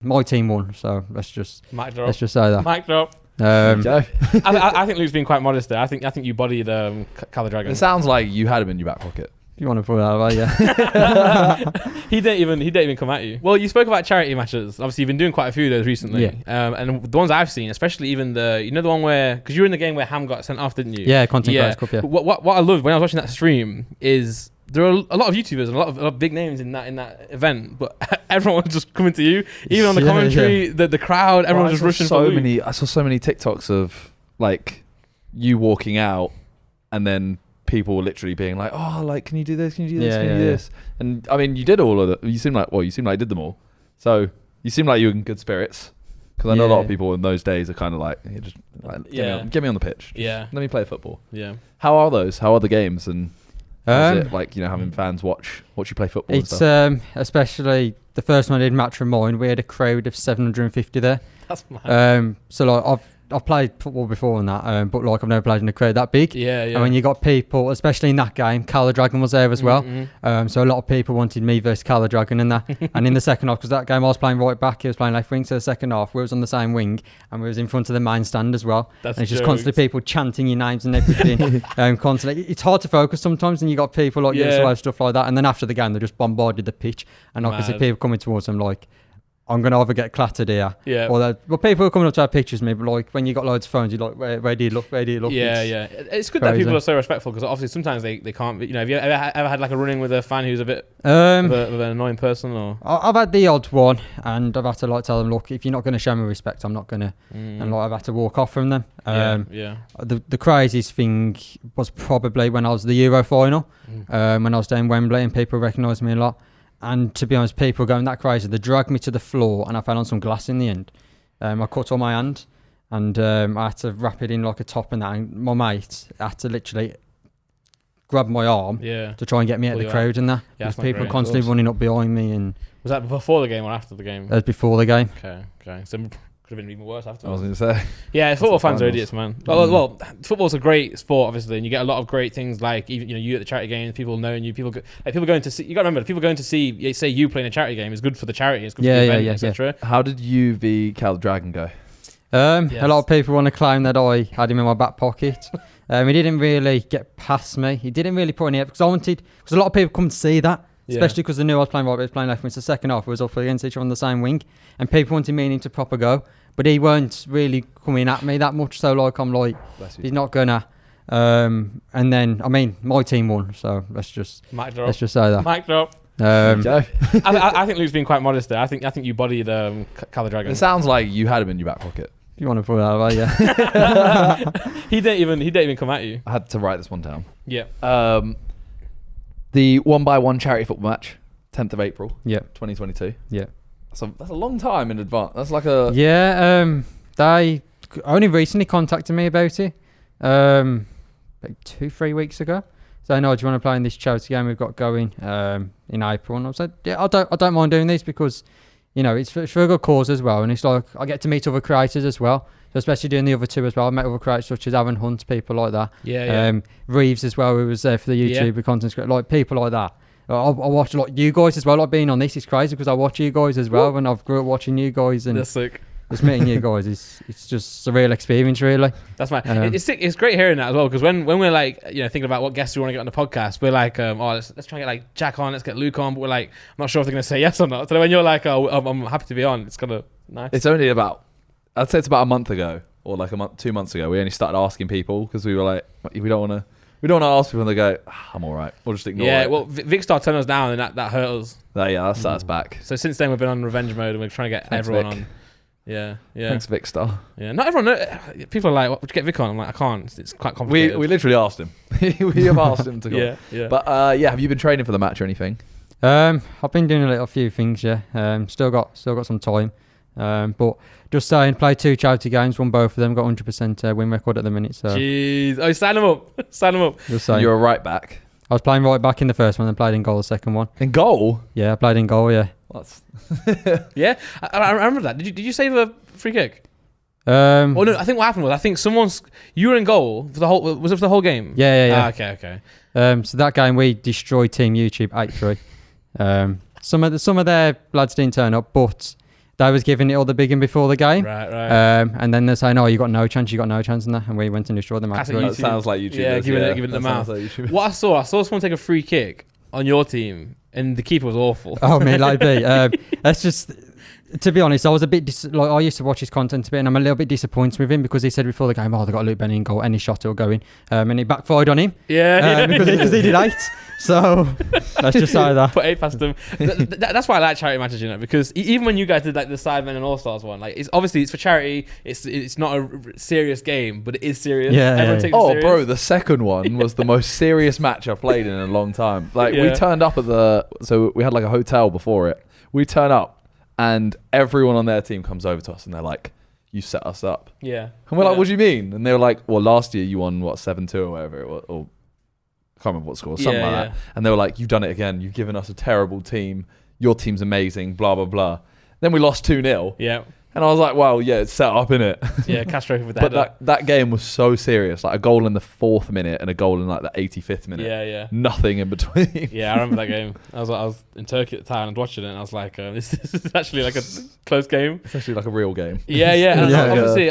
My team won, so let's just say that. Mic drop. I think Luke's been quite modest there. I think you bodied Colour Dragon. It sounds like you had him in your back pocket. If you want to put it that way, yeah. He didn't even come at you. Well, you spoke about charity matches. Obviously, you've been doing quite a few of those recently. Yeah. And the ones I've seen, especially even the one where, because you were in the game where Ham got sent off, didn't you? Yeah, Content Creators Cup. Yeah. What I loved when I was watching that stream is there are a lot of YouTubers and a lot of big names in that event, but everyone was just coming to you. Even on the commentary, the crowd, everyone was just rushing for Luke. I saw so many TikToks of like you walking out, and then people were literally being like, "Oh, like, can you do this? Can you do this? Can you do this?" And I mean, you did all of it. You seem like you did them all. So you seem like you were in good spirits. Because I know a lot of people in those days are kind of like, just like, get me on the pitch. Let me play football. Yeah. How are those? How are the games? And how's it like, having fans watch you play football? It's especially the first one I did, Match from Mine. We had a crowd of 750 there. That's mad. So like I've played football before and that, but like I've never played in a crowd that big. Yeah. And when you got people, especially in that game, Colour Dragon was there as well. So a lot of people wanted me versus Colour Dragon and that. And in the second half, because that game I was playing right back, he was playing left wing. So the second half, we was on the same wing and we was in front of the main stand as well. And it's just constantly people chanting your names and everything. Constantly, it's hard to focus sometimes, and you got people like stuff like that. And then after the game, they just bombarded the pitch, and I could see people coming towards them like, I'm going to either get clattered here. Yeah. Or people are coming up to have pictures of me, but like when you got loads of phones, you're like, where do you look? Where do you look? Yeah, it's good that people are so respectful, because obviously sometimes they can't. Have you ever had like a run-in with a fan who's a bit of an annoying person? Or I've had the odd one, and I've had to like tell them, look, if you're not going to show me respect, I'm not going to. And like I've had to walk off from them. The craziest thing was probably when I was the Euro final, when I was down Wembley, and people recognised me a lot. And to be honest, people were going that crazy. They dragged me to the floor, and I fell on some glass in the end. I cut all my hand, and I had to wrap it in like a top and that. And my mate had to literally grab my arm to try and get me out of the crowd and that. Because people were constantly running up behind me. And was that before the game or after the game? That was before the game. Okay. So could have been even worse after. I was going to say. Yeah, football fans are idiots, man. Well, football's a great sport, obviously, and you get a lot of great things like even you at the charity games, people knowing you, people going to see. You got to remember, people going to see, say you playing a charity game is good for the charity, it's good for the event, etc. How did you v Colour Dragon go? A lot of people want to claim that I had him in my back pocket. He didn't really get past me. He didn't really put any effort, because a lot of people come to see that. Especially because they knew I was playing right, but I was playing left wing. It's the second half, we was up against each other on the same wing, and people wanted me and him to proper go, but he weren't really coming at me that much. So like I'm like, he's not gonna. And then I mean, my team won, so let's just say that. Mic drop. I think Luke's been quite modest there. I think you bodied Colour Dragon. It sounds like you had him in your back pocket. If you want to put it that way, yeah. He didn't even come at you. I had to write this one down. Yeah. The 1x1 charity football match, 10th of April, 2022. Yeah. That's a long time in advance. That's like a... Yeah, they only recently contacted me about it, like 2-3 weeks ago. So, no, do you want to play in this charity game we've got going in April? And I was like, yeah, I don't mind doing this, because, it's for a good cause as well. And it's like, I get to meet other creators as well. So especially doing the other two as well. I met other creators such as Aaron Hunt, people like that. Reeves as well, who was there for the YouTube content creator, like people like that. I watch a lot you guys as well. Like being on this is crazy, because I watch you guys as well, and I've grew up watching you guys, and that's sick. Just meeting you guys it's just a real experience, really. That's my it's sick. It's great hearing that as well, because when we're like thinking about what guests we want to get on the podcast, we're like let's try and get like Jack on, let's get Luke on, but we're like, I'm not sure if they're gonna say yes or not. So when you're like, I'm happy to be on, it's kind of nice. It's only about, I'd say it's about a month ago, or like 2 months ago, we only started asking people, because we were like, we don't want to ask people, and they go, I'm all right, we'll just ignore it. Yeah, well, Vicstar turned us down, and that hurt us. That set us back. So since then, we've been on revenge mode, and we're trying to get everyone on. Yeah. Thanks, Vicstar. Yeah, not everyone knows. People are like, would you get Vic on? I'm like, I can't. It's quite complicated. We literally asked him. We have asked him to go. Yeah. But have you been training for the match or anything? I've been doing a few things, Still got some time. But just saying, played 2 charity games, won both of them, got 100% win record at the minute. So. Jeez. Sign them up. Just saying. You're a right back. I was playing right back in the first one, then played in goal the second one. In goal? Yeah, I played in goal, yeah. Yeah, I remember that. Did you save a free kick? No, I think what happened was, you were in goal for the whole. Was it for the whole game? Yeah. Okay. So that game we destroyed Team YouTube 8-3. Some of their lads didn't turn up, but they was giving it all the big one before the game. Right. And then they're saying, "Oh, you got no chance, and we went and destroyed the match." That sounds like YouTube. Yeah, giving it the mouth. What I saw someone take a free kick on your team, and the keeper was awful. Oh, me like me. That's just. To be honest, I was a bit I used to watch his content a bit, and I'm a little bit disappointed with him because he said before the game, "Oh, they got Luke Bennett in goal, any shot will go in," and it backfired on him. Because he did 8. So let's just say that. Put 8 past him. That's why I like charity matches, because even when you guys did like the Sidemen and All Stars one, like it's obviously it's for charity. It's not a serious game, but it is serious. Everyone takes it serious. Bro, the second one was the most serious match I've played in a long time. Like we turned up so we had like a hotel before it. We turn up. And everyone on their team comes over to us and they're like, "You set us up." Yeah. And we're like, "What do you mean?" And they were like, "Well, last year you won 7-2 or whatever it was, or I can't remember what score, something like that." And they were like, "You've done it again. You've given us a terrible team. Your team's amazing. Blah blah blah." Then we lost 2-0. Yeah. And I was like, "Well, yeah, it's set up, innit?" Yeah, catastrophe with that. But that game was so serious. Like a goal in the 4th minute and a goal in like the 85th minute. Yeah. Nothing in between. Yeah, I remember that game. I was in Turkey at the time and watching it, and I was like, "This is actually like a close game." It's actually like a real game. Yeah. And obviously,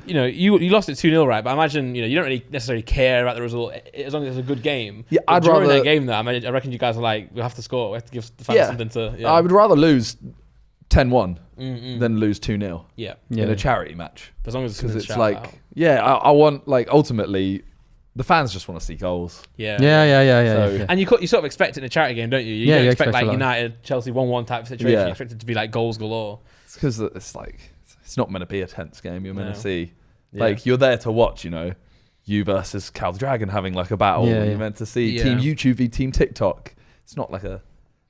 you lost it 2-0, right? But I imagine you don't really necessarily care about the result as long as it's a good game. Yeah, but during that game, though, I reckon you guys are like, "We have to score. We have to give the fans something to." Yeah. I would rather lose 10-1 than lose 2-0 in a charity match. As long as it's like out. I want, like, ultimately the fans just want to see goals. Yeah. And you sort of expect it in a charity game, don't you? You don't expect like United Chelsea 1-1 type situation. You expect it to be like goals galore. It's because it's like it's not meant to be a tense game. You're meant to see like you're there to watch. You versus Cal the Dragon having like a battle. You're meant to see Team YouTube v Team TikTok. It's not like a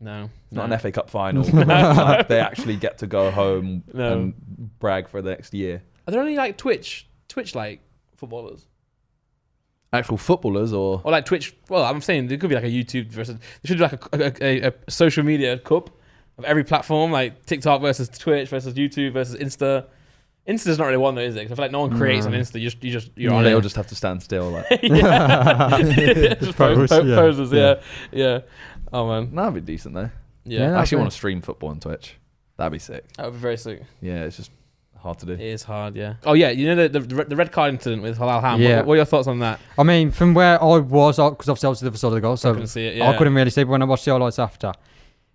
not an FA Cup final. Like they actually get to go home and brag for the next year. Are there any like Twitch like footballers? Actual footballers or like Twitch? Well, I'm saying there could be like a YouTube versus. There should be like a social media cup of every platform, like TikTok versus Twitch versus YouTube versus Insta. Insta's not really one though, is it? 'Cause I feel like no one creates on Insta. You're on it. They'll just have to stand still. Like. Just poses. Yeah. Oh man, that'd be decent though. Yeah, I actually want to stream football on Twitch. That'd be sick. That would be very sick. Yeah, it's just hard to do. It is hard, yeah. Oh yeah, the red card incident with Halal Ham. Yeah. What are your thoughts on that? I mean, from where I was, because obviously I was the other side of the goal, so I couldn't see it. Yeah. I couldn't really see it. But when I watched the highlights after,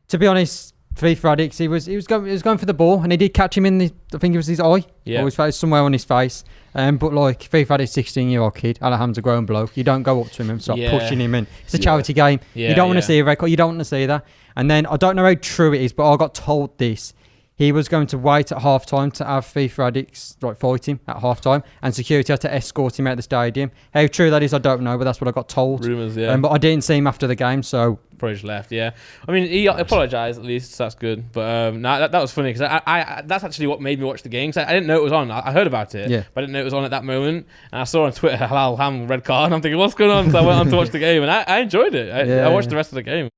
to be honest, FIFA Addicts, he was going for the ball, and he did catch him in I think it was his eye, or his face, somewhere on his face. But like FIFA Addicts, 16-year-old kid, Alaham's a grown bloke. You don't go up to him and start pushing him in. It's a charity game. You don't want to see a record. You don't want to see that. And then I don't know how true it is, but I got told this. He was going to wait at half time to have FIFA Addicts fight him at half time, and security had to escort him out of the stadium. How true that is, I don't know, but that's what I got told. Rumours, yeah. But I didn't see him after the game, so probably just left. Yeah, I mean, he apologised at least, so that's good. But that was funny because I that's actually what made me watch the game. Cause I didn't know it was on. I heard about it, but I didn't know it was on at that moment. And I saw on Twitter Halal Ham red card, and I'm thinking, what's going on? So I went on to watch the game, and I enjoyed it. I watched the rest of the game.